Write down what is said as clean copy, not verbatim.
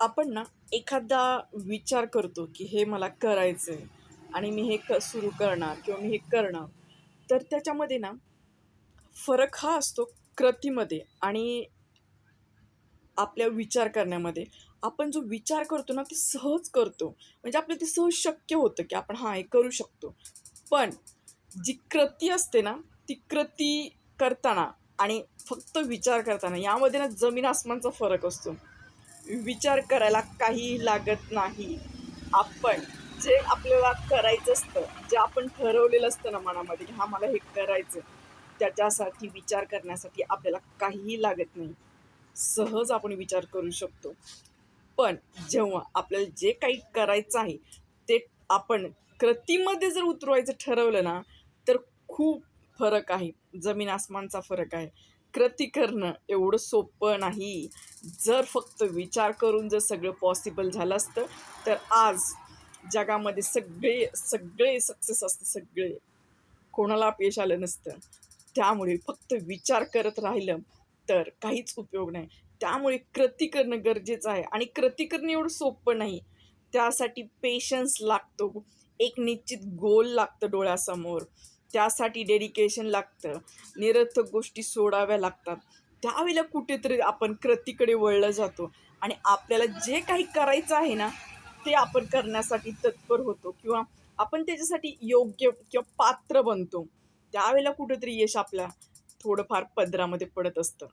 आपण ना एखादा विचार करतो, की हे मला करायचंय आणि मी हे सुरू करणार किंवा मी हे करणार. तर त्याच्यामध्ये ना फरक हा असतो कृतीमध्ये आणि आपल्या विचार करण्यामध्ये. आपण जो विचार करतो ना, ते सहज करतो. म्हणजे आपलं ते सहज शक्य होतं, की आपण हां, हे करू शकतो. पण जी कृती असते ना, ती कृती करताना आणि फक्त विचार करताना यामध्ये ना जमीन आसमानचा फरक असतो. विचार करायला काहीही लागत नाही. आपण जे आपल्याला करायचं असतं, जे आपण ठरवलेलं असतं ना मनामध्ये, की हां, मला हे करायचं. त्याच्यासाठी विचार करण्यासाठी आपल्याला काहीही लागत नाही. सहज आपण विचार करू शकतो. पण जेव्हा आपल्याला जे काही करायचं आहे, ते आपण कृतीमध्ये जर उतरवायचं ठरवलं ना, तर खूप फरक आहे. जमीन आसमानचा फरक आहे. कृती करणं एवढं सोपं नाही. जर फक्त विचार करून जर सगळं पॉसिबल झालं असतं, तर आज जगामध्ये सगळे, सगळे सक्सेस असते सगळे. कोणाला अपयश आलं नसतं. त्यामुळे फक्त विचार करत राहिलं तर काहीच उपयोग नाही. त्यामुळे कृती करणं गरजेचं आहे आणि कृती करणं एवढं सोपं नाही. त्यासाठी पेशन्स लागतो. एक निश्चित गोल लागतं डोळ्यासमोर. त्यासाठी डेडिकेशन लागतं. निरर्थक गोष्टी सोडाव्या लागतात. त्यावेळेला कुठेतरी आपण कृतीकडे वळलं जातो आणि आपल्याला जे काही करायचं आहे ना, ते आपण करण्यासाठी तत्पर होतो किंवा आपण त्याच्यासाठी योग्य किंवा पात्र बनतो. त्यावेळेला कुठेतरी यश आपल्या थोडंफार पदरामध्ये पडत असतं.